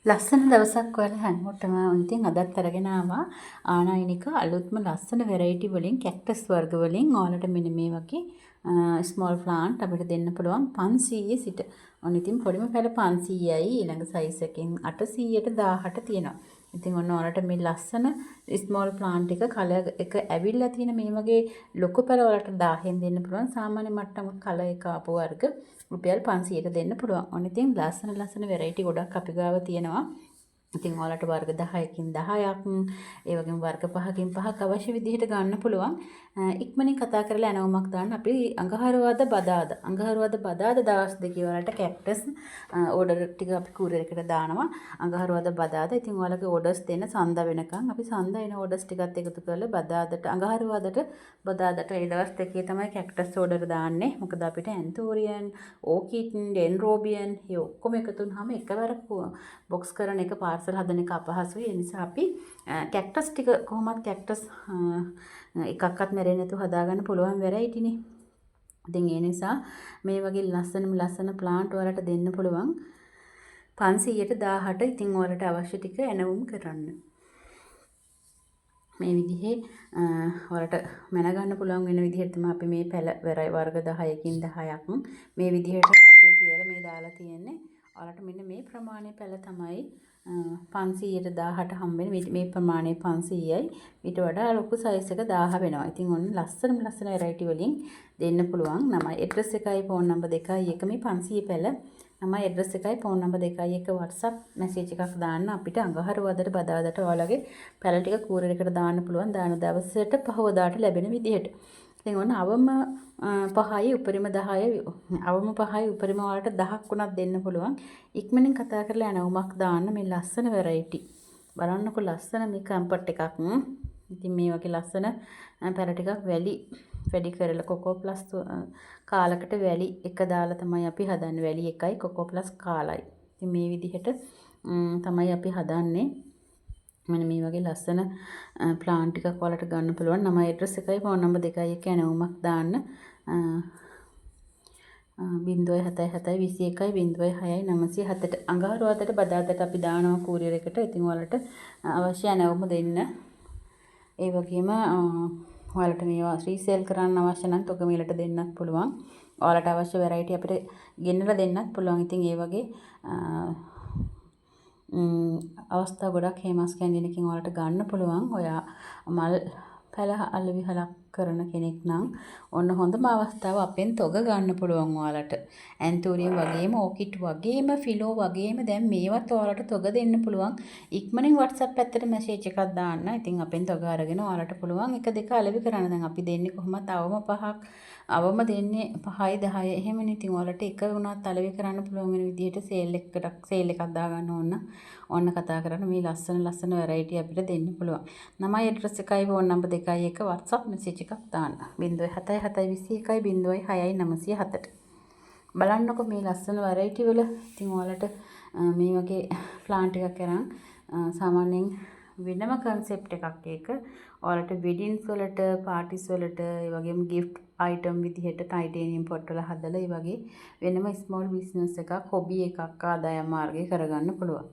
ලස්සන දවසක් ඔයාලා හැමෝටම ඉතින් අදත් අරගෙන ආවා ආනායනික අලුත්ම ලස්සන වෙරයිටි වලින් කැක්ටස් වර්ග වලින් ඔයාලට මෙන්න මේ වගේ ස්මෝල් ප්ලාන්ට් අපිට දෙන්න පුළුවන් 500 සිට. ඔන්න ඉතින් පොඩිම පැල 500යි ඊළඟ සයිස් එකෙන් 800ට 1000ට තියෙනවා. ඉතින් ඔන්න ඔයාලට මේ ලස්සන ස්මෝල් ප්ලාන්ට් එක කලර් එක ඇවිල්ලා තියෙන මේ වගේ ලොකු පැල වලට 1000ෙන් දෙන්න පුළුවන්. සාමාන්‍ය මට්ටම කලර් එක ආපු වර්ග රුපියල් 500ට දෙන්න පුළුවන්. ඔන්න ඉතින් ලස්සන වෙරයිටි ගොඩක් අපි ගාව තියෙනවා. ඉතින් ඔයාලට වර්ග 10කින් 10ක් ඒ වගේම වර්ග 5කින් 5ක් අවශ්‍ය විදිහට ගන්න පුළුවන්. ඉක්මනින් කතා කරලා ඇනවුමක් දාන්න අපි අඟහරුවාද බදාදා දවස් දෙකේ වලට කැක්ටස් ඕඩර් ටික අපි කූරියර් එකට දානවා. අඟහරුවාද බදාදා. ඉතින් ඔයාලගේ ඕඩර්ස් දෙන්න සඳ වෙනකන් අපි සඳ එන ඕඩර්ස් ටිකත් එකතු කරලා බදාදට අඟහරුවාදට බදාදට ඒ දවස් දෙකේ තමයි කැක්ටස් ඕඩර් දාන්නේ. මොකද අපිට ඇන්තෝරියන්, ඕකිඩ්, ඩෙන්රෝබියන් මේ ඔක්කොම එකතු වුනහම එකවර බොක්ස් කරන එක පාර්සල් හදන එක අපහසුයි. ඒ නිසා අපි කැක්ටස් ටික කොහොමත් කැක්ටස් එකක්වත් මැරෙන්නේ නැතුව හදාගන්න පුළුවන් වෙරයිටිනේ. ඉතින් ඒ නිසා මේ වගේ ලස්සන ප්ලාන්ට් වලට දෙන්න පුළුවන් 500ට 1000ට. ඉතින් ඔයාලට අවශ්‍ය ටික ඇනවුම් කරන්න. මේ විදිහේ ඔයාලට මැනගන්න පුළුවන් වෙන විදිහට තමයි අපි මේ පැල වර්ග 10කින් 10ක් මේ විදිහට අතේ තියලා මේ දාලා තියෙන්නේ. ඔයාලට මෙන්න මේ ප්‍රමාණය පැල තමයි 500ට 1000ට හම්බෙන්නේ. මේ ප්‍රමාණය 500යි. ඊට වඩා ලොකු සයිස් එක 1000 වෙනවා. ඉතින් ඔන්න ලස්සන වෙරයිටි වලින් දෙන්න පුළුවන්. නමයි ඇඩ්‍රස් එකයි ෆෝන් නම්බර් දෙකයි එක මේ 500 පැල. නමයි ඇඩ්‍රස් එකයි ෆෝන් නම්බර් දෙකයි එක WhatsApp මැසේජ් එකක් දාන්න අපිට අඟහරුවාදට බදාදට ඔයාලගේ පැල ටික කූරියර් එකට දාන්න පුළුවන්. දාන දවසට පහවදාට ලැබෙන විදිහට. ඉතින් ඔන්න අවම 5යි උපරිම 10යි අවම 5යි උපරිම වලට 10ක් වුණත් දෙන්න පුළුවන්. ඉක්මනින් කතා කරලා ඇනවුමක් දාන්න මේ ලස්සන වෙරයිටි. බලන්නකො ලස්සන මේ කම්පර්ට් එකක්. ඉතින් මේ වගේ ලස්සන පැල ටිකක් වැඩි කරලා කොකෝ ප්ලස් කාලකට වැලි එක දාලා තමයි අපි හදන්නේ. වැලි එකයි කොකෝ ප්ලස් කාලයි. ඉතින් මේ විදිහට තමයි අපි හදන්නේ. මෙන්න මේ වගේ ලස්සන ප්ලාන්ට් ටිකක් ඔයාලට ගන්න පුළුවන්. නම ඇඩ්‍රස් එකයි ෆෝන් නම්බර් දෙකයි එක ඇනවුමක් දාන්න. 07721 අඟහරුවාදට බදාදට අපි දානවා කූරියර් එකට. ඉතින් ඔයාලට අවශ්‍ය ඇනවුම දෙන්න. ඒ වගේම ඔයාලට මේවා රීසේල් කරන්න අවශ්‍ය නම් තොග මිලට දෙන්නත් පුළුවන්. ඔයාලට අවශ්‍ය වෙරයිටි අපිට ගෙන්නලා දෙන්නත් පුළුවන්. ඉතින් ඒ වගේ අවස්ථා ගොඩක් හේමස් කැන්ඩිනකින් ඔයාලට ගන්න පුළුවන්. ඔයා මල් පැල අලවිහලක් කරන කෙනෙක් නම් ඔන්න හොඳම අවස්ථාව අපෙන් තොග ගන්න පුළුවන් ඔයාලට. ඇන්තෝරියම් වගේම ඕකිඩ් වගේම ෆිලෝ වගේම දැන් මේවත් ඔයාලට තොග දෙන්න පුළුවන්. ඉක්මනින් WhatsApp පැත්තට මැසේජ් එකක් දාන්න. ඉතින් අපෙන් තොග අරගෙන ඔයාලට පුළුවන් 1 2 අලෙවි කරන්න. දැන් අපි දෙන්නේ කොහොමද අවම 5ක් අවම දෙන්නේ 5යි 10යි එහෙමනේ. ඉතින් ඔයාලට එක වුණත් අලෙවි කරන්න පුළුවන් වෙන විදිහට සේල් එකක් දාගන්න ඕන්න කතා කරන්න මේ ලස්සන වෙරයිටි අපිට දෙන්න පුළුවන්. නමයි ඇඩ්‍රස් එකයි ෆෝන් නම්බර් දෙකයි එක WhatsApp මැසේජ් එකක් දාන්න. 07721 66907ට. බලන්නකො මේ ලස්සන වෙරයිටි වල. ඉතින් ඔයාලට මේ වගේ ප්ලාන්ට් එකක් අරන් සාමාන්‍යයෙන් වෙනම concept එකක් ඒක. ඔයාලට වෙඩින්ස් වලට, පාටිස් වලට, ඒ වගේම gift item විදිහට ටයිටේනියම් පොට් වල හදලා ඒ වගේ වෙනම small business එකක්, hobby එකක් ආදායම් මාර්ගය කරගන්න පුළුවන්.